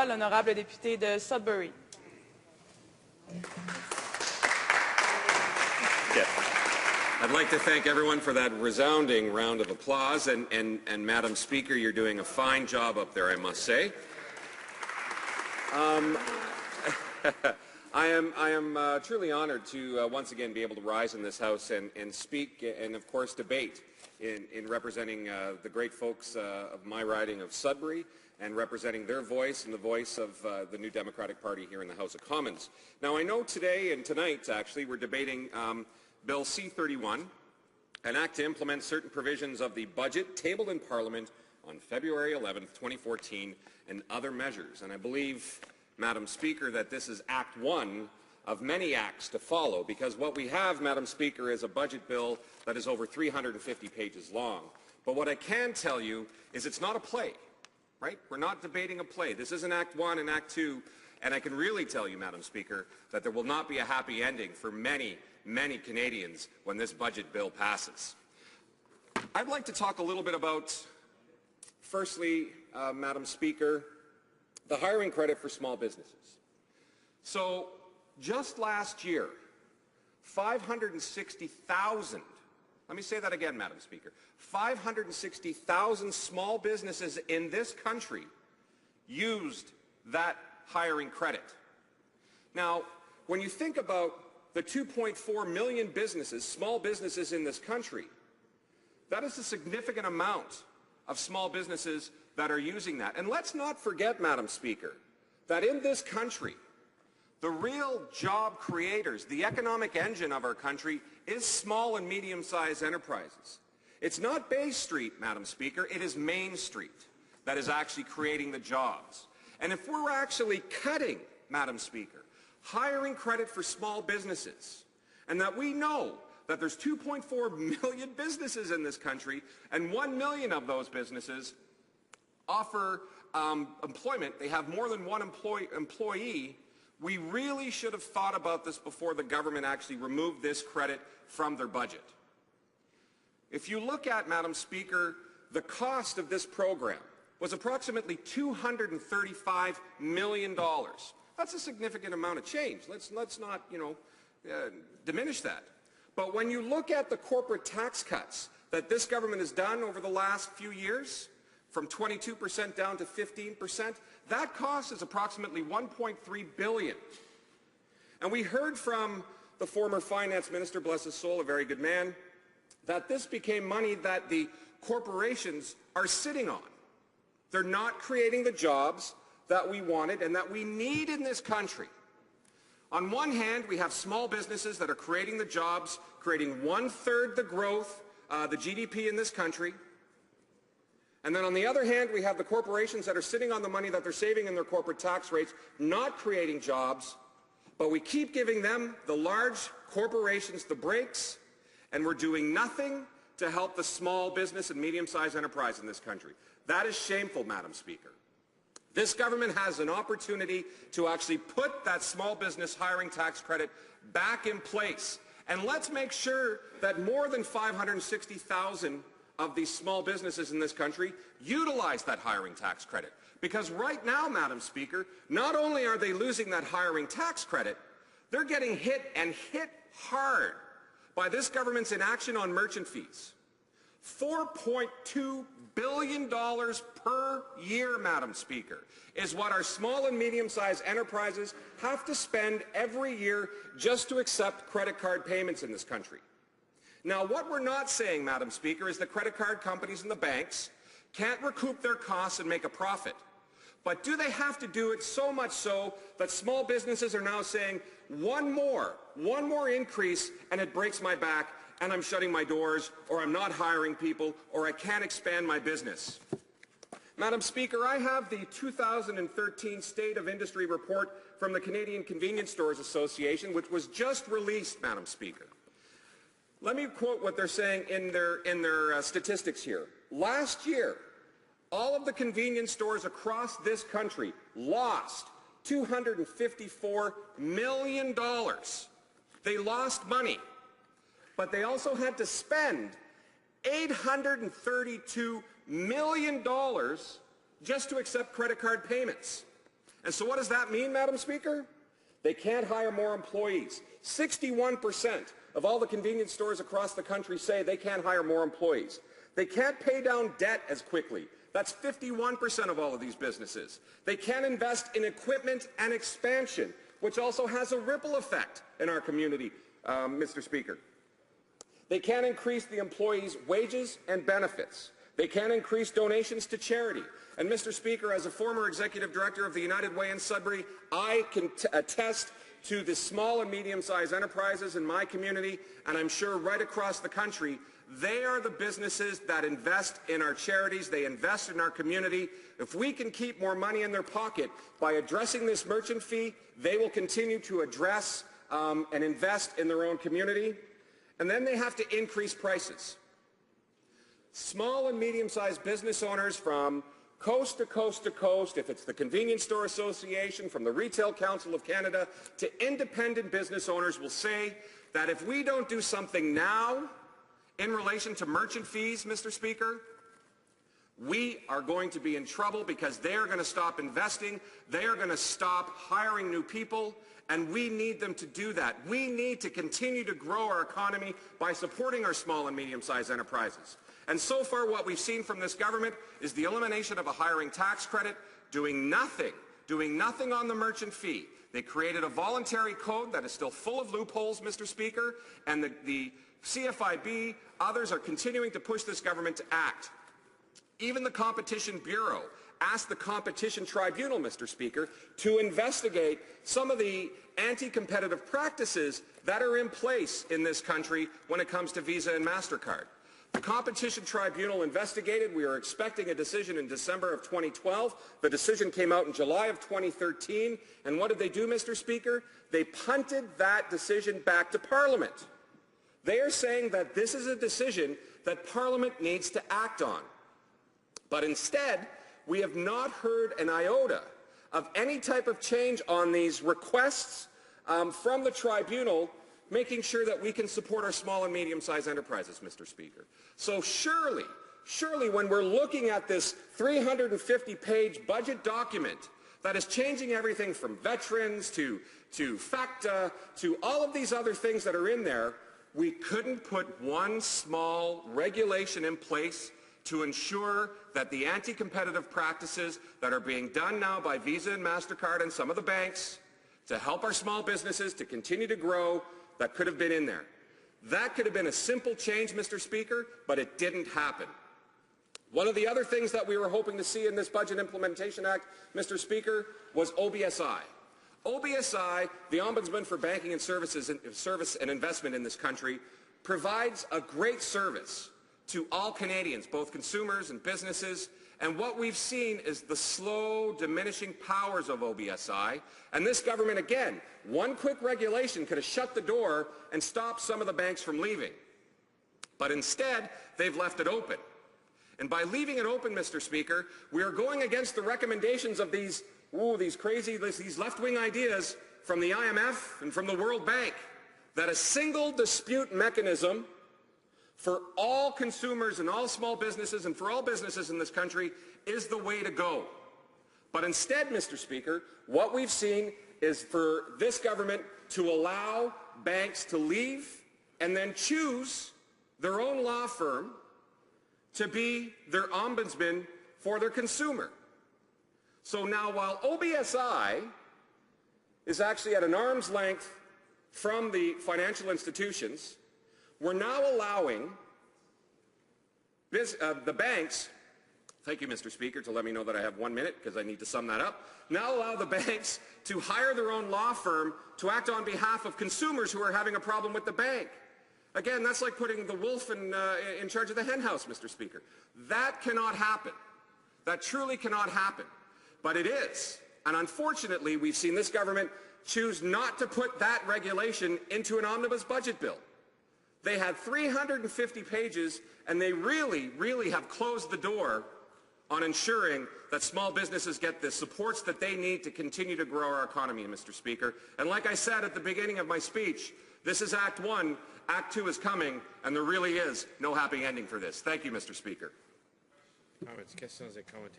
parole, l'honorable député de Sudbury. Yeah. I'd like to thank everyone for that resounding round of applause, and Madam Speaker, you're doing a fine job up there, I must say. I am truly honored to once again be able to rise in this House and speak and, of course, debate in representing the great folks of my riding of Sudbury and representing their voice and the voice of the New Democratic Party here in the House of Commons. Now, I know today and tonight, actually, we're debating Bill C-31, an act to implement certain provisions of the budget tabled in Parliament on February 11th, 2014, and other measures. And I believe, Madam Speaker, that this is Act 1 of many acts to follow, because what we have, Madam Speaker, is a budget bill that is over 350 pages long. But what I can tell you is it's not a play, right? We're not debating a play. This isn't Act 1 and Act 2, and I can really tell you, Madam Speaker, that there will not be a happy ending for many, many Canadians when this budget bill passes. I'd like to talk a little bit about, firstly, Madam Speaker, the hiring credit for small businesses. So, just last year, 560,000, let me say that again, Madam Speaker, 560,000 small businesses in this country used that hiring credit. Now, when you think about the 2.4 million businesses, small businesses in this country, that is a significant amount of small businesses that are using that. And let's not forget, Madam Speaker, that in this country, the real job creators, the economic engine of our country, is small and medium-sized enterprises. It's not Bay Street, Madam Speaker, it is Main Street that is actually creating the jobs. And if we're actually cutting, Madam Speaker, hiring credit for small businesses, and that we know that there's 2.4 million businesses in this country, and 1 million of those businesses offer employment, they have more than one employee, we really should have thought about this before the government actually removed this credit from their budget. If you look at, Madam Speaker, the cost of this program was approximately $235 million. That's a significant amount of change. Let's not, diminish that. But when you look at the corporate tax cuts that this government has done over the last few years, from 22% down to 15%, that cost is approximately $1.3 billion. And we heard from the former finance minister, bless his soul, a very good man, that this became money that the corporations are sitting on. They're not creating the jobs that we wanted and that we need in this country. On one hand, we have small businesses that are creating the jobs, creating 1/3 the growth, the GDP in this country. And then on the other hand, we have the corporations that are sitting on the money that they're saving in their corporate tax rates, not creating jobs, but we keep giving them, the large corporations, the breaks, and we're doing nothing to help the small business and medium-sized enterprise in this country. That is shameful, Madam Speaker. This government has an opportunity to actually put that small business hiring tax credit back in place. And let's make sure that more than 560,000 of these small businesses in this country utilize that hiring tax credit. Because right now, Madam Speaker, not only are they losing that hiring tax credit, they're getting hit and hit hard by this government's inaction on merchant fees. $4.2 billion per year, Madam Speaker, is what our small and medium-sized enterprises have to spend every year just to accept credit card payments in this country. Now, what we're not saying, Madam Speaker, is the credit card companies and the banks can't recoup their costs and make a profit. But do they have to do it so much so that small businesses are now saying, one more increase and it breaks my back and I'm shutting my doors, or I'm not hiring people, or I can't expand my business? Madam Speaker, I have the 2013 State of Industry report from the Canadian Convenience Stores Association, which was just released, Madam Speaker. Let me quote what they're saying in their statistics here. Last year, all of the convenience stores across this country lost $254 million. They lost money, but they also had to spend $832 million just to accept credit card payments. And so what does that mean, Madam Speaker? They can't hire more employees. 61% of all the convenience stores across the country say they can't hire more employees. They can't pay down debt as quickly. That's 51% of all of these businesses. They can't invest in equipment and expansion, which also has a ripple effect in our community, Mr. Speaker. They can't increase the employees' wages and benefits. They can't increase donations to charity. And Mr. Speaker, as a former executive director of the United Way in Sudbury, I can attest to the small and medium-sized enterprises in my community, and I'm sure right across the country, they are the businesses that invest in our charities, they invest in our community. If we can keep more money in their pocket by addressing this merchant fee, they will continue to address and invest in their own community. And then they have to increase prices. Small and medium-sized business owners from coast to coast to coast, if it's the Convenience Store Association, from the Retail Council of Canada, to independent business owners will say that if we don't do something now in relation to merchant fees, Mr. Speaker, we are going to be in trouble because they are going to stop investing, they are going to stop hiring new people, and we need them to do that. We need to continue to grow our economy by supporting our small and medium-sized enterprises. And so far what we've seen from this government is the elimination of a hiring tax credit, doing nothing on the merchant fee. They created a voluntary code that is still full of loopholes, Mr. Speaker, and the CFIB, others are continuing to push this government to act. Even the Competition Bureau asked the Competition Tribunal, Mr. Speaker, to investigate some of the anti-competitive practices that are in place in this country when it comes to Visa and MasterCard. The Competition Tribunal investigated. We are expecting a decision in December of 2012. The decision came out in July of 2013. And what did they do, Mr. Speaker? They punted that decision back to Parliament. They are saying that this is a decision that Parliament needs to act on. But instead, we have not heard an iota of any type of change on these requests from the tribunal, making sure that we can support our small and medium-sized enterprises, Mr. Speaker. So surely when we're looking at this 350-page budget document that is changing everything from veterans to FACTA to all of these other things that are in there, we couldn't put one small regulation in place to ensure that the anti-competitive practices that are being done now by Visa and MasterCard and some of the banks to help our small businesses to continue to grow, that could have been in there. That could have been a simple change, Mr. Speaker, but it didn't happen. One of the other things that we were hoping to see in this Budget Implementation Act, Mr. Speaker, was OBSI. OBSI, the Ombudsman for Banking and Service and Investment in this country, provides a great service to all Canadians, both consumers and businesses. And what we've seen is the slow diminishing powers of OBSI. And this government, again, one quick regulation could have shut the door and stopped some of the banks from leaving. But instead, they've left it open. And by leaving it open, Mr. Speaker, we are going against the recommendations of these left-wing ideas from the IMF and from the World Bank, that a single dispute mechanism for all consumers and all small businesses and for all businesses in this country is the way to go. But instead, Mr. Speaker, what we've seen is for this government to allow banks to leave and then choose their own law firm to be their ombudsman for their consumer. So now, while OBSI is actually at an arm's length from the financial institutions, we're now allowing the banks, thank you, Mr. Speaker, to let me know that I have 1 minute because I need to sum that up, now allow the banks to hire their own law firm to act on behalf of consumers who are having a problem with the bank. Again, that's like putting the wolf in charge of the hen house, Mr. Speaker. That cannot happen. That truly cannot happen. But it is. And unfortunately, we've seen this government choose not to put that regulation into an omnibus budget bill. They had 350 pages, and they really have closed the door on ensuring that small businesses get the supports that they need to continue to grow our economy, Mr. Speaker. And like I said at the beginning of my speech, this is Act 1. Act 2 is coming, and there really is no happy ending for this. Thank you, Mr. Speaker. Comments, questions et commentaires.